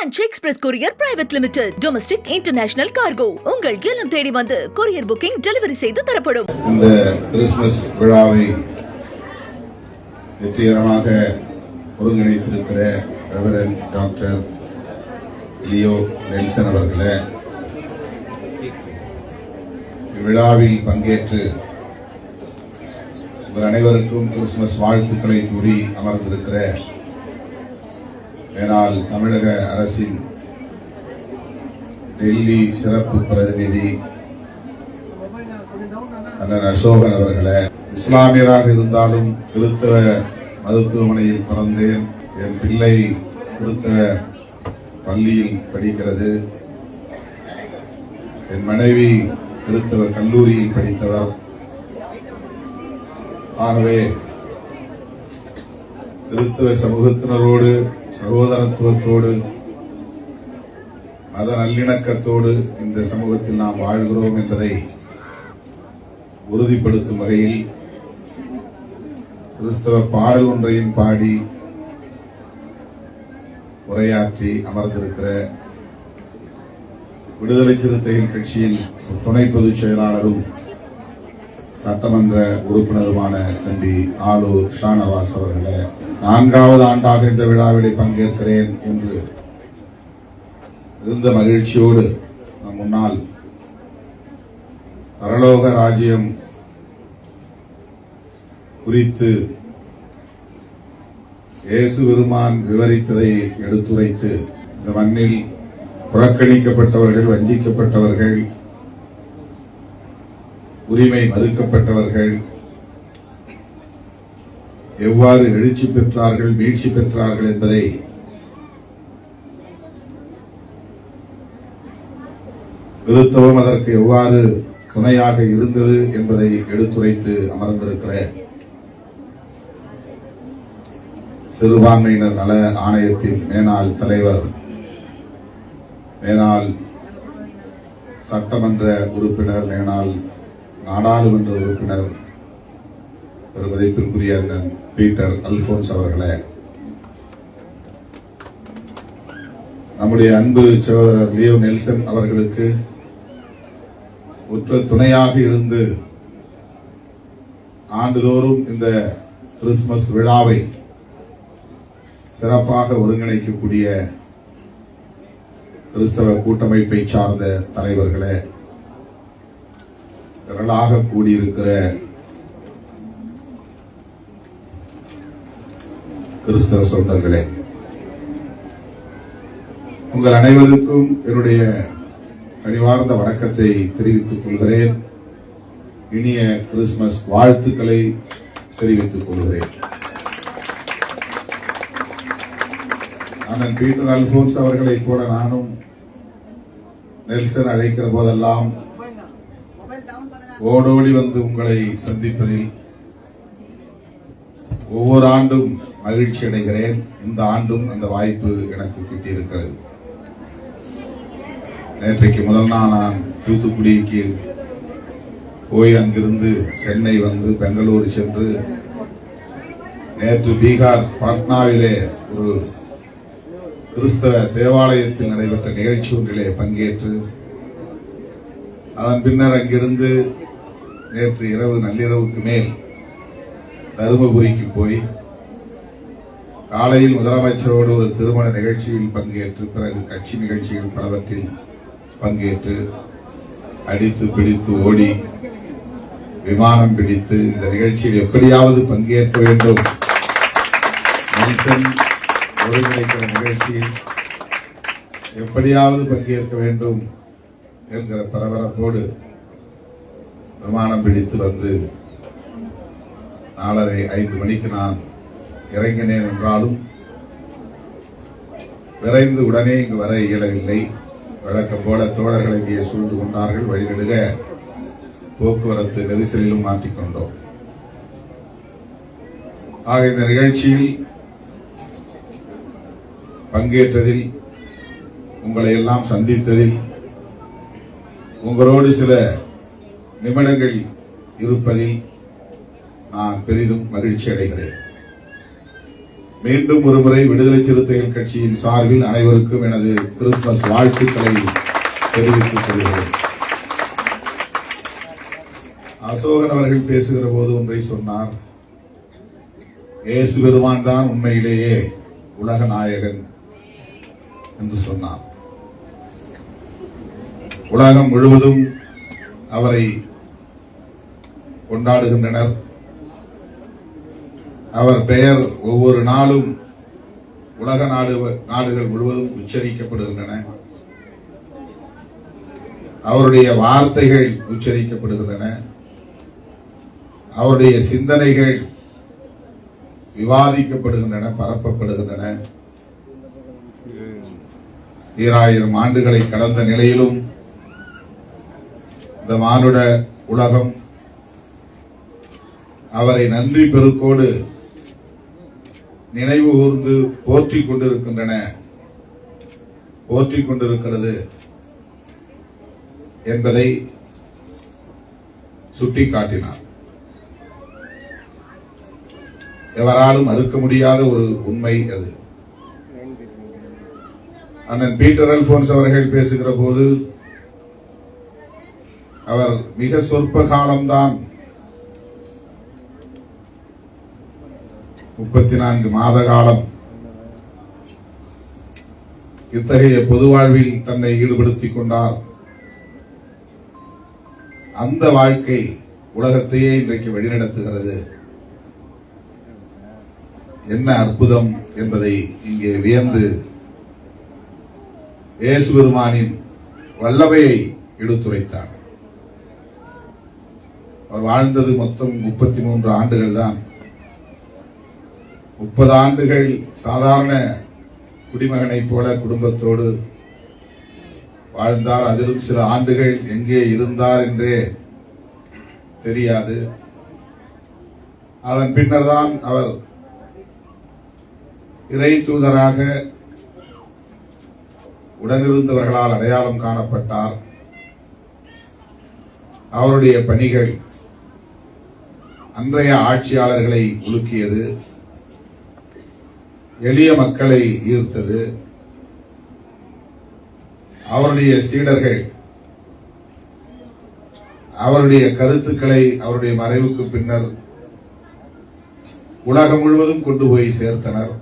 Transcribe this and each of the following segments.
Ranch Express Courier Private Limited. Domestic International Cargo. உங்கள் இல்லம் தேடி வந்து courier booking delivery செய்து தரப்படும். இந்த கிறிஸ்துமஸ் விழாவை வெற்றிகரமாக ஒருங்கிணைத்திருக்கிற ரெவரண்ட் டாக்டர் லியோ நெல்சன் அவர்களே, இவ்விழாவில் பங்கேற்று உங்கள் அனைவருக்கும் கிறிஸ்துமஸ் வாழ்த்துக்களை கூறி அமர்ந்திருக்கிற மேலாள் தமிழக அரசின் டெல்லி சிறப்பு பிரதிநிதி அண்ணன் அசோகன் அவர்களே, இஸ்லாமியராக இருந்தாலும் கிறிஸ்தவ மருத்துவமனையில் பிறந்தேன், என் பிள்ளை கிறிஸ்தவ பள்ளியில் படிக்கிறது, என் மனைவி கிறிஸ்தவ கல்லூரியில் படித்தவர், ஆகவே கிறிஸ்தவ சமூகத்தினரோடு சகோதரத்துவத்தோடு மத நல்லிணக்கத்தோடு இந்த சமூகத்தில் நாம் வாழ்கிறோம் என்பதை உறுதிப்படுத்தும் வகையில் கிறிஸ்தவ பாடல் ஒன்றையும் பாடி உரையாற்றி அமர்ந்திருக்கிற விடுதலை சிறுத்தைகள் கட்சியின் துணை பொதுச் செயலாளரும் சட்டமன்ற உறுப்பினருமான தம்பி ஆலூர் ஷானவாஸ் அவர்களே, 4வது ஆண்டாக இந்த விழாவிலே பங்கேற்கிறேன் என்று இருந்த மகிழ்ச்சியோடு நம் முன்னால் பரலோக ராஜ்யம் குறித்து இயேசு பெருமான் விவரித்ததை எடுத்துரைத்து இந்த மண்ணில் புறக்கணிக்கப்பட்டவர்கள், வஞ்சிக்கப்பட்டவர்கள், உரிமை மறுக்கப்பட்டவர்கள் எவ்வாறு எழுச்சி பெற்றார்கள், மீட்சி பெற்றார்கள் என்பதை கிறிஸ்தவம் அதற்கு எவ்வாறு துணையாக இருந்தது என்பதை எடுத்துரைத்து அமர்ந்திருக்கிற சிறுபான்மையினர் நல ஆணையத்தின் மேனாள் தலைவர், மேனாள் சட்டமன்ற உறுப்பினர், மேனாள் நாடாளுமன்ற உறுப்பினர் பெருமதிப்பிற்குரிய அண்ணன் பீட்டர் அல்போன்ஸ் அவர்களே, நம்முடைய அன்பு சகோதரர் லியோ நெல்சன் அவர்களுக்கு உற்ற துணையாக இருந்து ஆண்டுதோறும் இந்த கிறிஸ்துமஸ் விழாவை சிறப்பாக ஒருங்கிணைக்கக்கூடிய கிறிஸ்தவ கூட்டமைப்பை சார்ந்த தலைவர்களே, திரளாக கூடியிருக்கிற கிறிஸ்தவ சொந்தங்களே, உங்கள் அனைவருக்கும் என்னுடைய பணிவார்ந்த வணக்கத்தை தெரிவித்துக் கொள்கிறேன். இனிய கிறிஸ்துமஸ் வாழ்த்துக்களை தெரிவித்துக் கொள்கிறேன். அண்ணன் பீட்டர் அல்போன்ஸ் அவர்களை போல நானும் நெல்சன் அழைக்கிற போதெல்லாம் ஓடோடி வந்து உங்களை சந்திப்பதில் ஒவ்வொரு ஆண்டும் மகிழ்ச்சி அடைகிறேன். இந்த ஆண்டும் அந்த வாய்ப்பு எனக்கு கிட்டியிருக்கிறது. நேற்றைக்கு முதல் நாள் நான் தூத்துக்குடிக்கு போய் அங்கிருந்து சென்னை வந்து பெங்களூரு சென்று நேற்று பீகார் பாட்னாவிலே ஒரு கிறிஸ்தவ தேவாலயத்தில் நடைபெற்ற நிகழ்ச்சி ஒன்றிலே பங்கேற்று அதன் பின்னர் அங்கிருந்து நேற்று இரவு நள்ளிரவுக்கு மேல் தருமபுரிக்கு போய் காலையில் முதலமைச்சரோடு ஒரு திருமண நிகழ்ச்சியில் பங்கேற்று பிறகு கட்சி நிகழ்ச்சிகள் பலவற்றில் பங்கேற்று அடித்து பிடித்து ஓடி விமானம் பிடித்து இந்த நிகழ்ச்சியில் எப்படியாவது பங்கேற்க வேண்டும், நெல்சன் ஒருங்கிணைக்கிற நிகழ்ச்சியில் எப்படியாவது பங்கேற்க வேண்டும் என்கிற பரபரப்போடு விமானம் பிடித்து வந்து 4:30-5 மணிக்கு நான் இறங்கினேன் என்றாலும் விரைந்து உடனே இங்கு வர இயலவில்லை. வழக்கம் போல தோழர்கள் இங்கே சூழ்ந்து கொண்டார்கள். வழிநெடுக போக்குவரத்து நெரிசலிலும் மாற்றிக்கொண்டோம். ஆக இந்த நிகழ்ச்சியில் பங்கேற்றதில், உங்களை எல்லாம் சந்தித்ததில், உங்களோடு சில நிமிடங்கள் இருப்பதில் நான் பெரிதும் மகிழ்ச்சி அடைகிறேன். மீண்டும் ஒருமுறை விடுதலை சிறுத்தைகள் கட்சியின் சார்பில் அனைவருக்கும் எனது கிறிஸ்துமஸ் வாழ்த்துக்களை தெரிவித்துக் கொள்கிறேன். அசோகன் அவர்கள் பேசுகிற போது ஒன்றை சொன்னார். இயேசு பெருமான் தான் உண்மையிலேயே உலக நாயகன் என்று சொன்னார். உலகம் முழுவதும் அவரை கொண்டாடுகின்றனர். அவர் பெயர் ஒவ்வொரு நாளும் உலக நாடுகள் முழுவதும் உச்சரிக்கப்படுகின்றன. அவருடைய வார்த்தைகள் உச்சரிக்கப்படுகின்றன. அவருடைய சிந்தனைகள் விவாதிக்கப்படுகின்றன, பரப்பப்படுகின்றன. 2000 ஆண்டுகளை கடந்த நிலையிலும் இந்த மானுட உலகம் அவரை நன்றி பெருக்கோடு நினைவு கூர்ந்து போற்றிக் கொண்டிருக்கிறது என்பதை சுட்டிக்காட்டினார். எவராலும் மறுக்க முடியாத ஒரு உண்மை அது. அண்ணன் பீட்டர் அல்போன்ஸ் அவர்கள் பேசுகிற போது அவர் மிக சொற்ப காலம்தான் 34 மாத காலம் இத்தகைய பொது வாழ்வில் தன்னை ஈடுபடுத்திக் கொண்டார். அந்த வாழ்க்கை உலகத்தையே இன்றைக்கு வழிநடத்துகிறது. என்ன அற்புதம் என்பதை இங்கே வியந்து இயேசு பெருமானின் வல்லமையை எடுத்துரைத்தார். அவர் வாழ்ந்தது மொத்தம் 33 ஆண்டுகள் தான். 30 ஆண்டுகள் சாதாரண குடிமகனைப் போல குடும்பத்தோடு வாழ்ந்தார். அதிலும் சில ஆண்டுகள் எங்கே இருந்தார் என்றே தெரியாது. அதன் பின்னர் தான் அவர் இறை தூதராக உடனிருந்தவர்களால் அடையாளம் காணப்பட்டார். அவருடைய பணிகள் அன்றைய ஆட்சியாளர்களை உலுக்கியது, எளிய மக்களை ஈர்த்தது. அவருடைய சீடர்கள் அவருடைய கருத்துக்களை அவருடைய மறைவுக்கு பின்னர் உலகம் முழுவதும் கொண்டு போய் சேர்த்தனர்.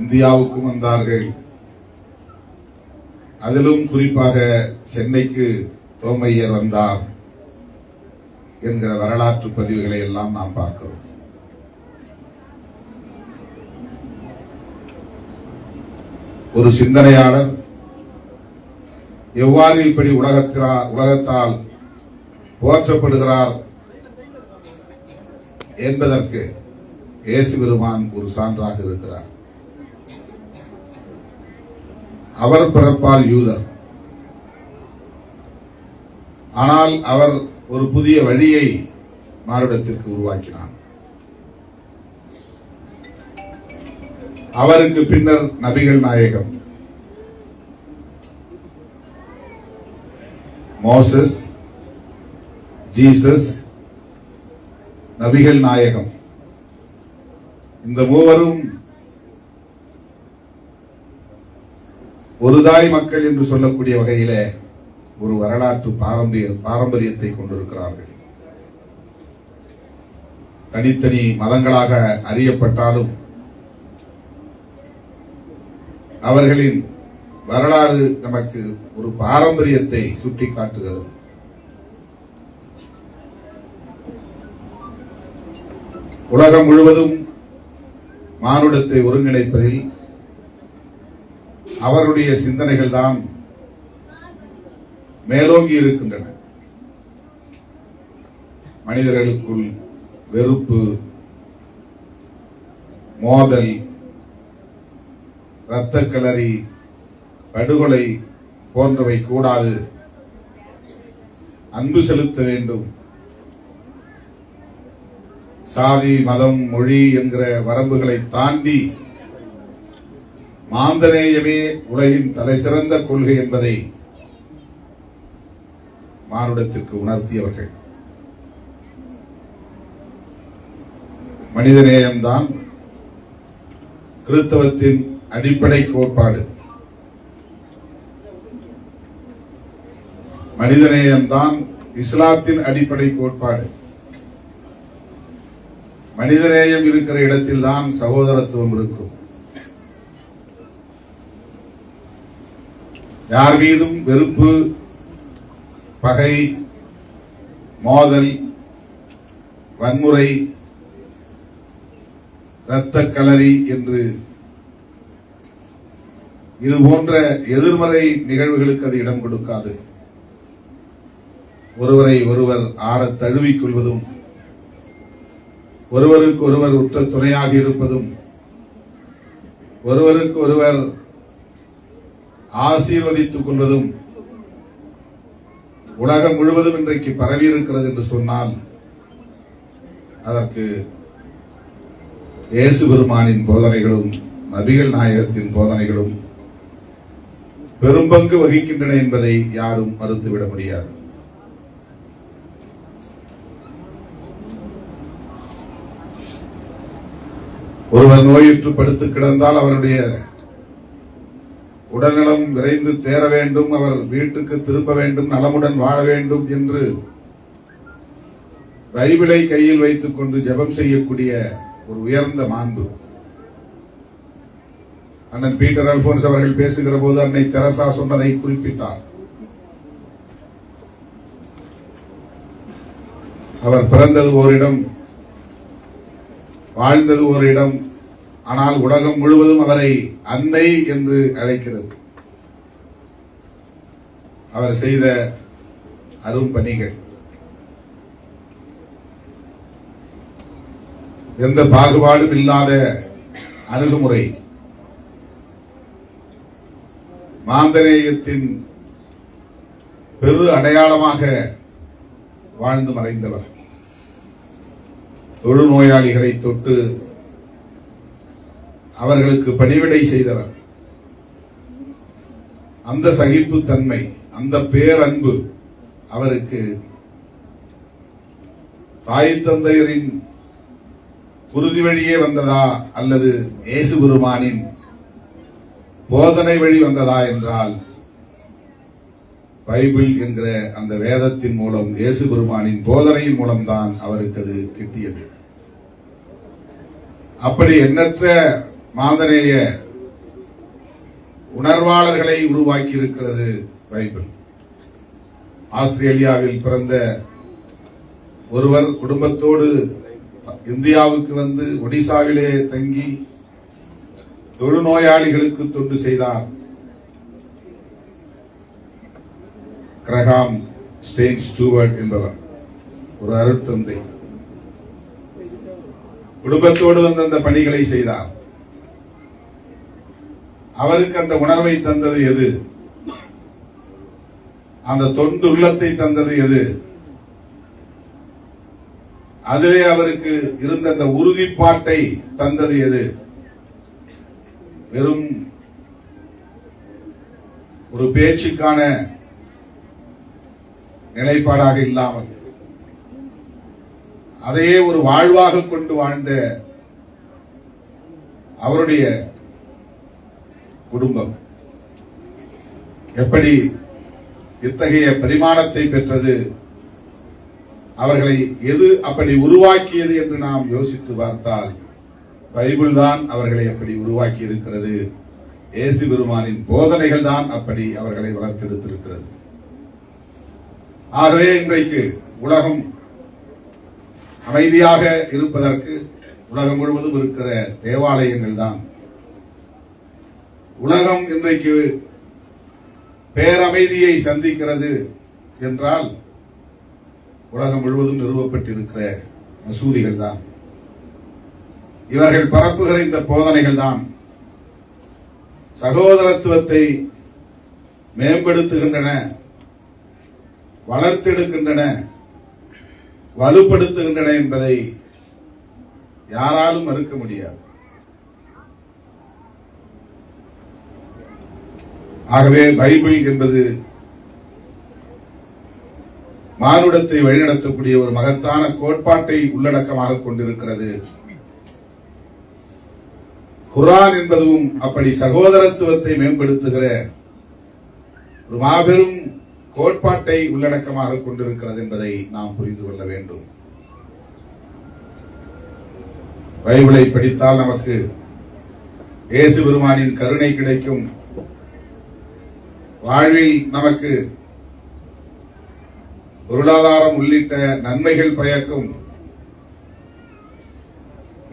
இந்தியாவுக்கும் வந்தார்கள். அதிலும் குறிப்பாக சென்னைக்கு தோமையர் வந்தார் என்கிற வரலாற்று பதிவுகளை எல்லாம் நாம் பார்க்கிறோம். ஒரு சிந்தனையாளர் எவ்வாறு இப்படி உலகத்தால் போற்றப்படுகிறார் என்பதற்கு இயேசு பெருமான் ஒரு சான்றாக இருக்கிறார். அவர் பிறப்பால் யூதர், ஆனால் அவர் ஒரு புதிய வழியை மானுடத்திற்கு உருவாக்கினார். அவருக்கு பின்னர் நபிகள் நாயகம் மோசஸ், ஜீசஸ், நபிகள் நாயகம், இந்த மூவரும் ஒரு தாய் மக்கள் என்று சொல்லக்கூடிய வகையிலே ஒரு வரலாற்று பாரம்பரியத்தை கொண்டிருக்கிறார்கள். தனித்தனி மதங்களாக அறியப்பட்டாலும் அவர்களின் வரலாறு நமக்கு ஒரு பாரம்பரியத்தை சுட்டிக்காட்டுகிறது. உலகம் முழுவதும் மானுடத்தை ஒருங்கிணைப்பதில் அவருடைய சிந்தனைகள் தான் மேலோங்கி இருக்கின்றன. மனிதர்களுக்குள் வெறுப்பு, மோதல், இரத்தக்களரி, படுகொலை போன்றவை கூடாது. அன்பு செலுத்த வேண்டும். சாதி, மதம், மொழி என்கிற வரம்புகளை தாண்டி மாந்தநேயமே உலகின் தலைசிறந்த கொள்கை என்பதை மானுடத்திற்கு உணர்த்தியவர்கள். மனிதநேயம்தான் கிறிஸ்தவத்தின் அடிப்படை கோட்பாடு. மனிதநேயம்தான் இஸ்லாத்தின் அடிப்படை கோட்பாடு. மனிதநேயம் இருக்கிற இடத்தில் தான் சகோதரத்துவம் இருக்கும். யார் மீதும் வெறுப்பு, பகை, மோதல், வன்முறை, இரத்த களரி என்று இது போன்ற எதிர்மறை நிகழ்வுகளுக்கு அது இடம் கொடுக்காது. ஒருவரை ஒருவர் ஆற தழுவிக் கொள்வதும், ஒருவருக்கு ஒருவர் உற்ற துணையாக இருப்பதும், ஒருவருக்கு ஒருவர் ஆசீர்வதித்துக் கொள்வதும் உலகம் முழுவதும் இன்றைக்கு பரவி இருக்கிறது என்று சொன்னால் அதற்கு இயேசு பெருமானின் போதனைகளும் நபிகள் நாயகத்தின் போதனைகளும் பெரும்பங்கு வகிக்கின்றன என்பதை யாரும் மறுத்துவிட முடியாது. ஒருவர் நோயுற்று படுத்து கிடந்தால் அவருடைய உடல்நலம் விரைந்து தேர வேண்டும், அவர் வீட்டுக்கு திரும்ப வேண்டும், நலமுடன் வாழ வேண்டும் என்று பைபிளை கையில் வைத்துக் கொண்டு ஜெபம் செய்யக்கூடிய ஒரு உயர்ந்த மாண்பு. அண்ணன் பீட்டர் அல்போன்ஸ் அவர்கள் பேசுகிற போது அன்னை தெரசா சொன்னதை குறிப்பிட்டார். அவர் பிறந்தது ஓரிடம், வாழ்ந்தது ஒரு இடம், ஆனால் உலகம் முழுவதும் அவரை அன்னை என்று அழைக்கிறது. அவர் செய்த அரும்பணிகள், எந்த பாகுபாடும் இல்லாத அணுகுமுறை, மாந்தநேயத்தின் பெரு அடையாளமாக வாழ்ந்து மறைந்தவர். தொழுநோயாளிகளை தொட்டு அவர்களுக்கு பணிவிடை செய்தவர். அந்த சகிப்புத்தன்மை, அந்த பேரன்பு அவருக்கு தாய் தந்தையரின் குருதி வழியே வந்ததா அல்லது இயேசு பெருமானின் போதனை வழி வந்ததா என்றால் பைபிள் என்கிற அந்த வேதத்தின் மூலம், இயேசு பெருமானின் போதனையின் மூலம்தான் அவருக்கு அது கிட்டியது. அப்படி எண்ணற்ற மாந்தநேய உணர்வாளர்களை உருவாக்கி இருக்கிறது பைபிள். ஆஸ்திரேலியாவில் பிறந்த ஒருவர் குடும்பத்தோடு இந்தியாவுக்கு வந்து ஒடிசாவிலே தங்கி தொழுநோயாளிகளுக்கு தொண்டு செய்தார். கிரஹாம் ஸ்டெயின் ஸ்டூவர்ட் என்பவர் ஒரு அருட்தந்தை. குடும்பத்தோடு வந்து அந்த பணிகளை செய்தார். அவருக்கு அந்த உணர்வை தந்தது எது? அந்த தொண்டு உள்ளத்தை தந்தது எது? அதிலே அவருக்கு இருந்த அந்த உறுதிப்பாட்டை தந்தது எது? வெறும் ஒரு பேச்சுக்கான நிலைப்பாடாக இல்லாமல் அதையே ஒரு வாழ்வாக கொண்டு வாழ்ந்த அவருடைய குடும்பம் எப்படி இத்தகைய பரிமாணத்தை பெற்றது? அவர்களை எது அப்படி உருவாக்கியது என்று நாம் யோசித்து பார்த்தால் பைபிள் தான் அவர்களை அப்படி உருவாக்கி இருக்கிறது. இயேசு பெருமானின் போதனைகள் தான் அப்படி அவர்களை வளர்த்தெடுத்திருக்கிறது. ஆகவே இன்றைக்கு உலகம் அமைதியாக இருப்பதற்கு உலகம் முழுவதும் இருக்கிற தேவாலயங்கள் தான். உலகம் இன்றைக்கு பேரமைதியை சந்திக்கிறது என்றால் உலகம் முழுவதும் நிறுவப்பட்டிருக்கிற மசூதிகள் தான். இவர்கள் பரப்புகிற இந்த போதனைகள் தான் சகோதரத்துவத்தை மேம்படுத்துகின்றன, வளர்த்தெடுக்கின்றன, வலுப்படுத்துகின்றன என்பதை யாராலும் மறுக்க முடியாது. ஆகவே பைபிள் என்பது மானுடத்தை வழிநடத்தக்கூடிய ஒரு மகத்தான கோட்பாட்டை உள்ளடக்கமாக கொண்டிருக்கிறது. குர்ஆன் என்பதும் அப்படி சகோதரத்துவத்தை மேம்படுத்துகிற ஒரு மாபெரும் கோட்பாட்டை உள்ளடக்கமாக கொண்டிருக்கிறது என்பதை நாம் புரிந்து கொள்ள வேண்டும். பைபிளை படித்தால் நமக்கு இயேசு பெருமானின் கருணை கிடைக்கும், வாழ்வில் நமக்கு பொருளாதாரம் உள்ளிட்ட நன்மைகள் பயக்கும்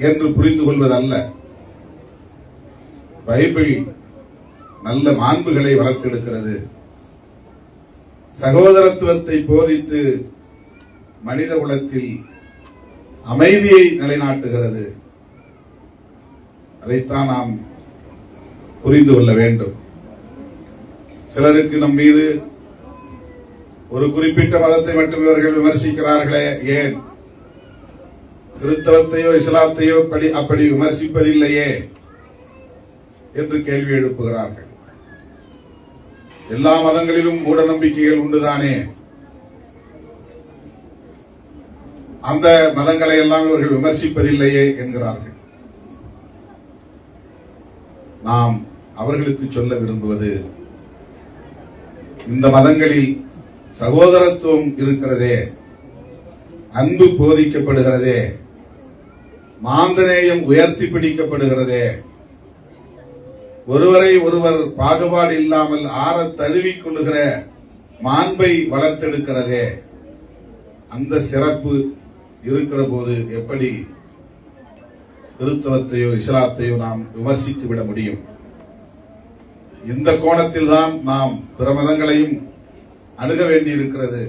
என்று புரிந்து கொள்வதல்ல. பைபிள் நல்ல மாண்புகளை வளர்த்தெடுக்கிறது, சகோதரத்துவத்தை போதித்து மனித குலத்தில் அமைதியை நிலைநாட்டுகிறது. அதைத்தான் நாம் புரிந்து கொள்ள வேண்டும். சிலருக்கு நம் மீது ஒரு குறிப்பிட்ட மதத்தை மட்டும் இவர்கள் விமர்சிக்கிறார்களே, ஏன் கிறிஸ்தவத்தையோ இஸ்லாத்தையோ அப்படி விமர்சிப்பதில்லையே என்று கேள்வி எழுப்புகிறார்கள். எல்லா மதங்களிலும் மூட நம்பிக்கைகள் உண்டுதானே, அந்த மதங்களை எல்லாம் இவர்கள் விமர்சிப்பதில்லையே என்கிறார்கள். நாம் அவர்களுக்கு சொல்ல விரும்புவது, இந்த மதங்களில் சகோதரத்துவம் இருக்கிறதே, அன்பு போதிக்கப்படுகிறதே, மாந்தநேயம் உயர்த்தி பிடிக்கப்படுகிறதே, ஒருவரை ஒருவர் பாகுபாடு இல்லாமல் ஆற தழுவிக் கொள்ளுகிற மாண்பை வளர்த்தெடுக்கிறதே, அந்த சிறப்பு இருக்கிற போது எப்படி கிறிஸ்தவத்தையோ இஸ்லாத்தையோ நாம் விமர்சித்து விட முடியும்? இந்த கோணத்தில் தான் நாம் பிற மதங்களையும் அணுக வேண்டியிருக்கிறது.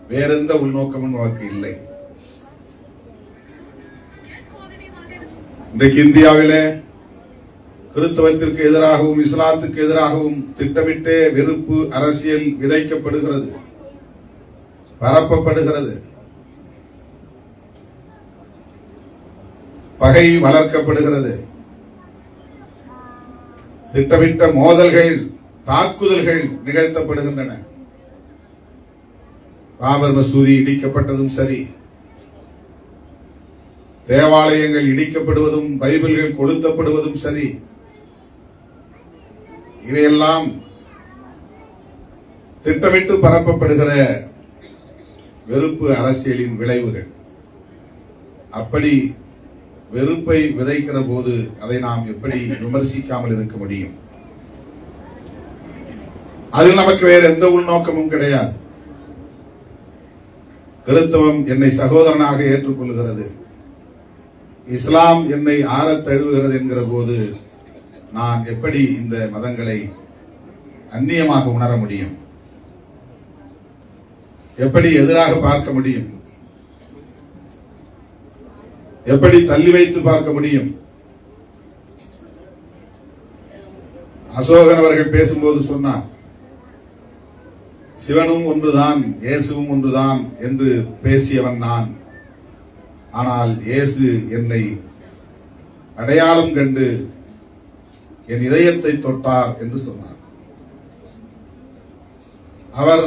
வேறெந்த உள்நோக்கமும் நமக்கு இல்லை. இன்றைக்கு இந்தியாவிலே கிறிஸ்தவத்திற்கு எதிராகவும் இஸ்லாத்துக்கு எதிராகவும் திட்டமிட்டே வெறுப்பு அரசியல் விதைக்கப்படுகிறது, பரப்பப்படுகிறது, பகை வளர்க்கப்படுகிறது, திட்டமிட்ட மோதல்கள் தாக்குதல்கள் நிகழ்த்தப்படுகின்றன. பாபர் மசூதி இடிக்கப்பட்டதும் சரி, தேவாலயங்கள் இடிக்கப்படுவதும் பைபிள்கள் கொளுத்தப்படுவதும் சரி, இவையெல்லாம் திட்டமிட்டு பரப்பப்படுகிற வெறுப்பு அரசியலின் விளைவுகள். அப்படி வெறுப்பை விதைக்கிற போது அதை நாம் எப்படி விமர்சிக்காமல் இருக்க முடியும்? அதில் நமக்கு வேறு எந்த உள்நோக்கமும் கிடையாது. கிறிஸ்தவம் என்னை சகோதரனாக ஏற்றுக்கொள்கிறது, இஸ்லாம் என்னை ஆறத் தழுவுகிறது என்கிற போது நான் எப்படி இந்த மதங்களை அந்நியமாக உணர முடியும்? எப்படி எதிராக பார்க்க முடியும்? எப்படி தள்ளி வைத்து பார்க்க முடியும்? அசோகன் அவர்கள் பேசும்போது சொன்னார், சிவனும் ஒன்றுதான் இயேசுவும் ஒன்றுதான் என்று பேசியவன் நான். ஆனால் இயேசு என்னை அடையாளம் கண்டு என் இதயத்தை தொட்டார் என்று சொன்னார். அவர்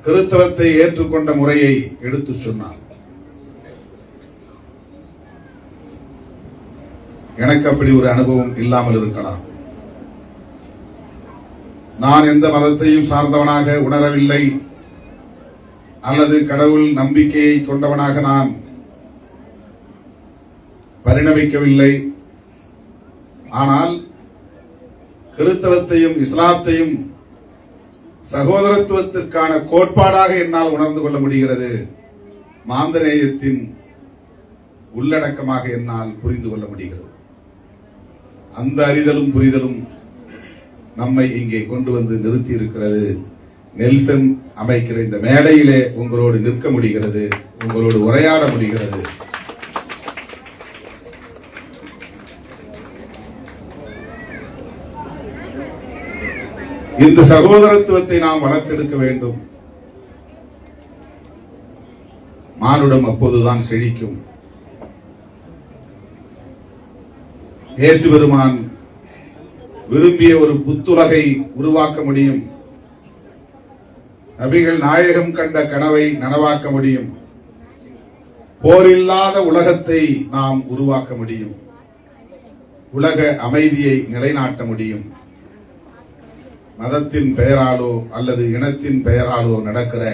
கிறிஸ்தவத்தை ஏற்றுக்கொண்ட முறையை எடுத்து சொன்னார். எனக்கு அப்படி ஒரு அனுபவம் இல்லாமல் இருக்கலாம். நான் எந்த மதத்தையும் சார்ந்தவனாக உணரவில்லை, அல்லது கடவுள் நம்பிக்கையை கொண்டவனாக நான் பரிணமிக்கவில்லை. ஆனால் கிறிஸ்தவத்தையும் இஸ்லாத்தையும் சகோதரத்துவத்திற்கான கோட்பாடாக என்னால் உணர்ந்து கொள்ள முடிகிறது. மாந்தநேயத்தின் உள்ளடக்கமாக என்னால் புரிந்து கொள்ள முடிகிறது. அந்த அறிதலும் புரிதலும் நம்மை இங்கே கொண்டு வந்து நிறுத்தி இருக்கிறது. நெல்சன் அமைக்கிற இந்த மேடையிலே உங்களோடு நிற்க முடிகிறது, உங்களோடு உரையாட முடிகிறது. இந்த சகோதரத்துவத்தை நாம் வளர்த்தெடுக்க வேண்டும். மானுடம் அப்போதுதான் செழிக்கும். இயேசு பெருமான் விரும்பிய ஒரு புத்துலகை உருவாக்க முடியும். நபிகள் நாயகம் கண்ட கனவை நனவாக்க முடியும். போரில்லாத உலகத்தை நாம் உருவாக்க முடியும். உலக அமைதியை நிலைநாட்ட முடியும். மதத்தின் பெயராலோ அல்லது இனத்தின் பெயராலோ நடக்கிற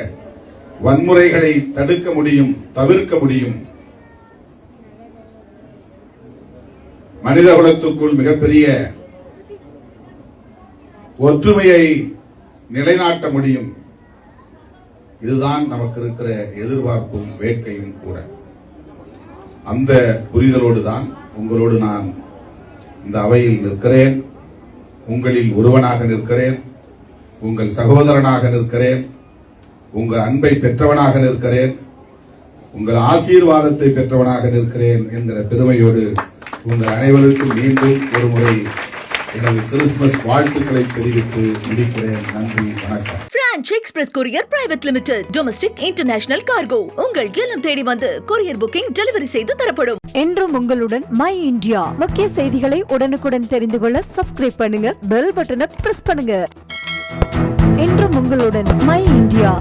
வன்முறைகளை தடுக்க முடியும், தவிர்க்க முடியும். மனிதகுலத்துக்குள் மிகப்பெரிய ஒற்றுமையை நிலைநாட்ட முடியும். இதுதான் நமக்கு இருக்கிற எதிர்பார்ப்பும் வேட்கையும் கூட. அந்த புரிதலோடு தான் உங்களோடு நான் இந்த அவையில் நிற்கிறேன். உங்களில் ஒருவனாக நிற்கிறேன். உங்கள் சகோதரனாக நிற்கிறேன். உங்கள் அன்பை பெற்றவனாக நிற்கிறேன். உங்கள் ஆசீர்வாதத்தை பெற்றவனாக நிற்கிறேன் என்கிற பெருமையோடு உங்கள் அனைவருக்கும் மீண்டும் ஒரு முறை எனது கிறிஸ்துமஸ் வாழ்த்துக்களை தெரிவித்து முடிக்கிறேன். நன்றி, வணக்கம். Branch express courier private limited domestic international cargo உங்கள் இல்லம் தேடி வந்து கொரியர் புக்கிங் டெலிவரி செய்து தரப்படும். என்றும் உங்களுடன் மை இந்தியா. முக்கிய செய்திகளை உடனுக்குடன் தெரிந்து கொள்ள சப்ஸ்கிரைப் பண்ணுங்க, பெல் பட்டனை பிரஸ் பண்ணுங்க. என்றும் உங்களுடன் மை இந்தியா.